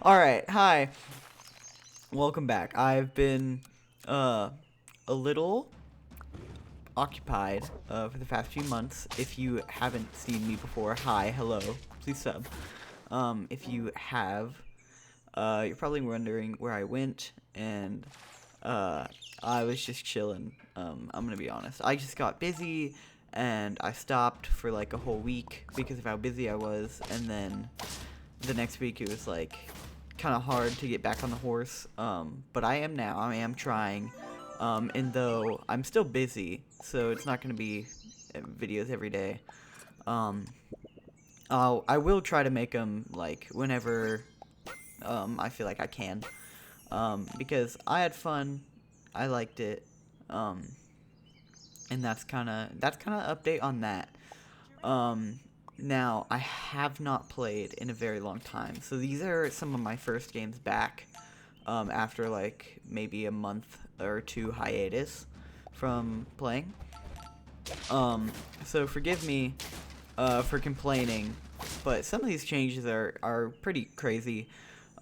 Alright, hi. Welcome back. I've been a little occupied for the past few months. If you haven't seen me before, hi, hello, please sub. If you have, you're probably wondering where I went, and I was just chilling. I'm gonna be honest. I just got busy, and I stopped for like a whole week because of how busy I was, and then the next week it was like kind of hard to get back on the horse. But I am now. I am trying. And though I'm still busy, so it's not going to be videos every day. Um, I will try to make them like whenever I feel like I can. Because I had fun. I liked it. Um, and that's kind of update on that. Um, Now, I have not played in a very long time, so these are some of my first games back after like maybe a month or two hiatus from playing. So forgive me for complaining, but some of these changes are pretty crazy.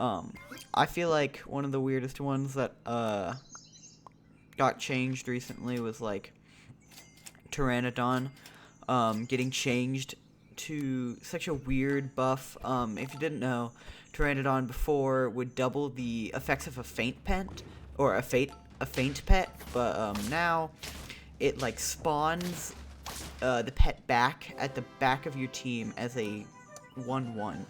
Um, I feel like one of the weirdest ones that got changed recently was like Pteranodon getting changed to such a weird buff. If you didn't know, Pteranodon before would double the effects of a faint pet or a faint pet, but now it like spawns the pet back at the back of your team as a 1/1.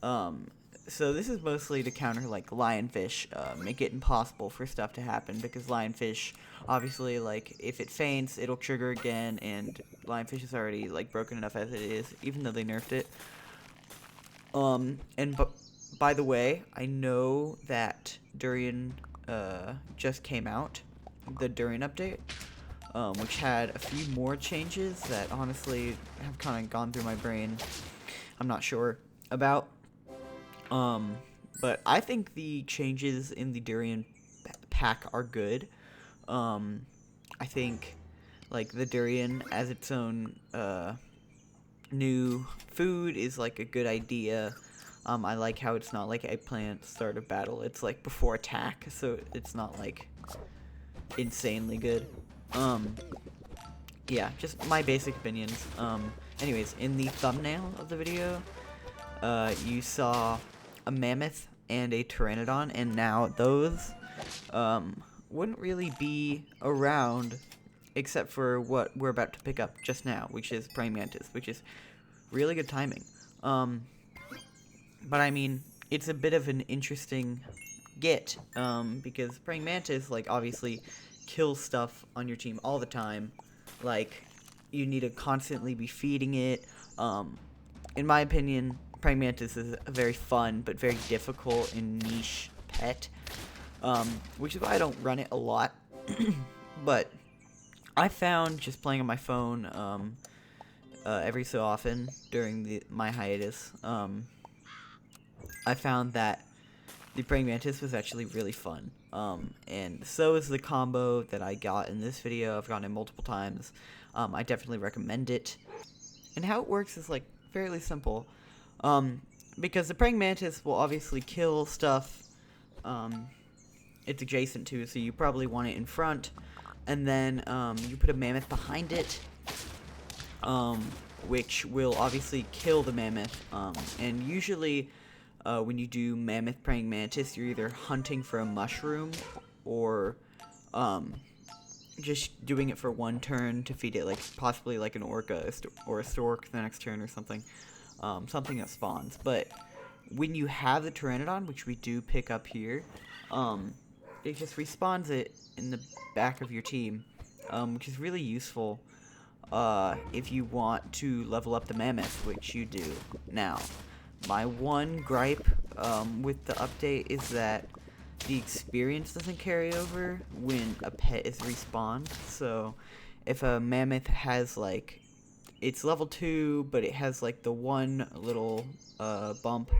Um, so this is mostly to counter like lionfish, make it impossible for stuff to happen because lionfish, obviously, like if it faints, it'll trigger again, and lionfish is already like broken enough as it is, even though they nerfed it. And by the way, I know that Durian just came out, the Durian update, which had a few more changes that honestly have kind of gone through my brain. I'm not sure about. But I think the changes in the durian pack are good. I think like the durian as its own new food is like a good idea. I like how it's not like eggplant start of battle. It's like before attack, so it's not like insanely good. Um, yeah, just my basic opinions. Anyways, in the thumbnail of the video, you saw a mammoth and a pteranodon, and now those wouldn't really be around except for what we're about to pick up just now, which is praying mantis, which is really good timing. But I mean, it's a bit of an interesting get, because praying mantis, like, obviously kills stuff on your team all the time. Like, you need to constantly be feeding it. In my opinion, praying mantis is a very fun but very difficult and niche pet, which is why I don't run it a lot. But I found just playing on my phone every so often during my hiatus, I found that the praying mantis was actually really fun. And so is the combo that I got in this video. I've gotten it multiple times. I definitely recommend it. And how it works is like fairly simple. Because the praying mantis will obviously kill stuff it's adjacent to, so you probably want it in front. And then you put a mammoth behind it, which will obviously kill the mammoth. And usually when you do mammoth praying mantis, you're either hunting for a mushroom or just doing it for one turn to feed it, like possibly like an orca or a stork the next turn or something. Something that spawns. But when you have the pteranodon, which we do pick up here, it just respawns it in the back of your team, which is really useful if you want to level up the mammoth, which you do. Now, my one gripe with the update is that the experience doesn't carry over when a pet is respawned. So if a mammoth has like, it's level 2, but it has like the one little bump,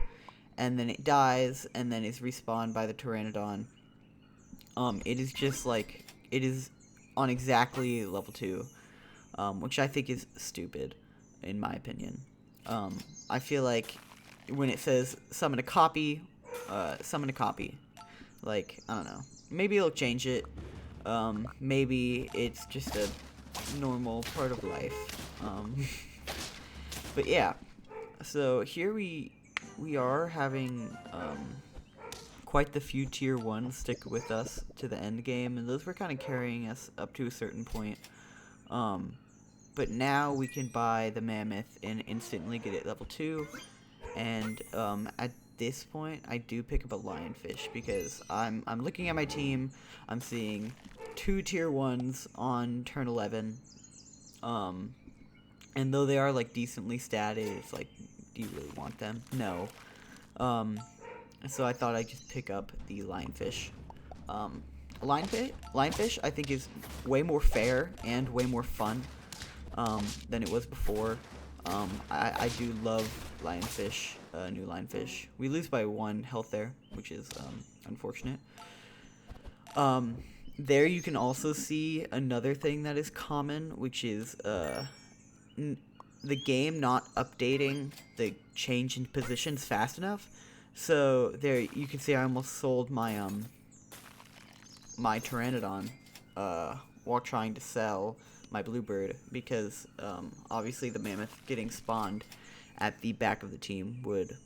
and then it dies, and then is respawned by the pteranodon, it is just like, it is on exactly level 2, which I think is stupid, in my opinion. I feel like when it says summon a copy, summon a copy. Like, I don't know. Maybe it'll change it. Maybe it's just a normal part of life. But yeah. So here we are having quite the few tier 1s stick with us to the end game, and those were kind of carrying us up to a certain point. But now we can buy the mammoth and instantly get it level 2, and at this point I do pick up a lionfish because I'm looking at my team. I'm seeing 2 tier 1s on turn 11, and though they are like decently statted, it's like, do you really want them? No. So I thought I'd just pick up the lionfish. Lionfish I think is way more fair and way more fun than it was before. I do love lionfish, new lionfish. We lose by 1 health there, which is unfortunate. There you can also see another thing that is common, which is the game not updating the change in positions fast enough. So there you can see I almost sold my my Pteranodon while trying to sell my bluebird, because obviously the mammoth getting spawned at the back of the team would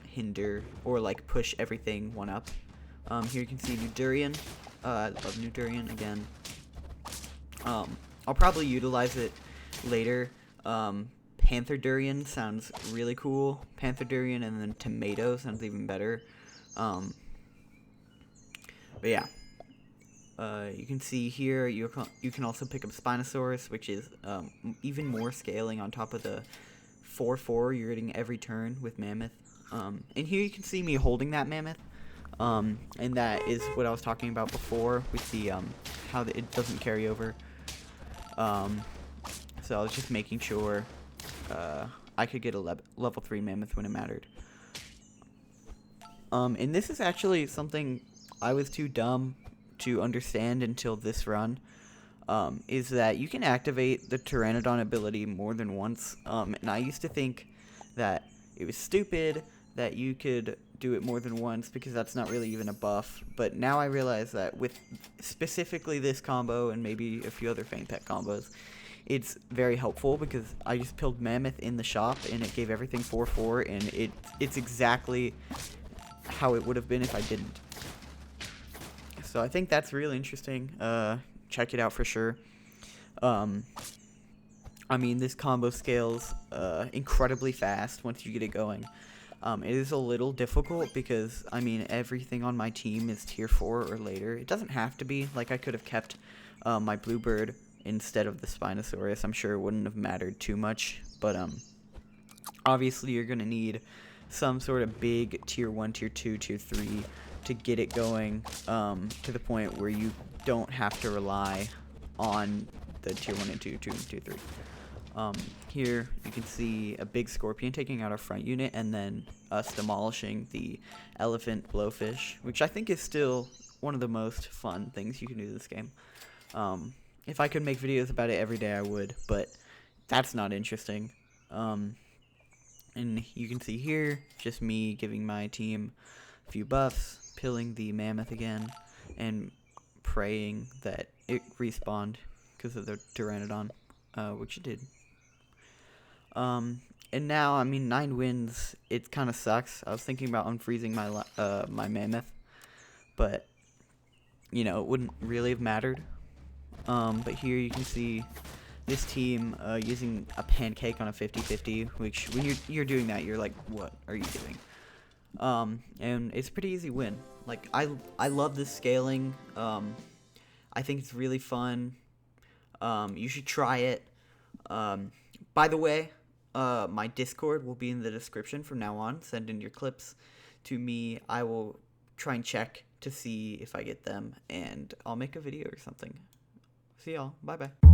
hinder or like push everything 1 up. Here you can see new durian. I love new durian again. I'll probably utilize it later. Panther durian sounds really cool. Panther durian, and then tomato sounds even better. But yeah. You can see here you can also pick up Spinosaurus, which is even more scaling on top of the 4/4 you're getting every turn with mammoth. And here you can see me holding that mammoth. And that is what I was talking about before with the how it doesn't carry over. So I was just making sure I could get a level 3 mammoth when it mattered. And this is actually something I was too dumb to understand until this run, is that you can activate the Pteranodon ability more than once. And I used to think that it was stupid that you could do it more than once because that's not really even a buff. But now I realize that with specifically this combo and maybe a few other Fang Pet combos, it's very helpful because I just pilled Mammoth in the shop and it gave everything 4/4, and it's exactly how it would have been if I didn't. So I think that's really interesting. Check it out for sure. I mean, this combo scales incredibly fast once you get it going. It is a little difficult because, I mean, everything on my team is tier 4 or later. It doesn't have to be. Like, I could have kept my Bluebird instead of the Spinosaurus. I'm sure it wouldn't have mattered too much. But obviously, you're going to need some sort of big tier 1, tier 2, tier 3 to get it going to the point where you don't have to rely on the tier 1 and 2, 2 and tier 3. Here you can see a big scorpion taking out our front unit, and then us demolishing the elephant blowfish, which I think is still one of the most fun things you can do in this game. If I could make videos about it every day, I would, but that's not interesting. And you can see here, just me giving my team a few buffs, pilling the mammoth again, and praying that it respawned because of the Pteranodon, which it did. And now, I mean, 9 wins, it kind of sucks. I was thinking about unfreezing my my mammoth, but, you know, it wouldn't really have mattered. But here you can see this team using a pancake on a 50-50, which when you're doing that, you're like, what are you doing? And it's a pretty easy win. Like, I love this scaling. I think it's really fun. You should try it. By the way, my Discord will be in the description from now on. Send in your clips to me. I will try and check to see if I get them, and I'll make a video or something. See y'all. Bye-bye.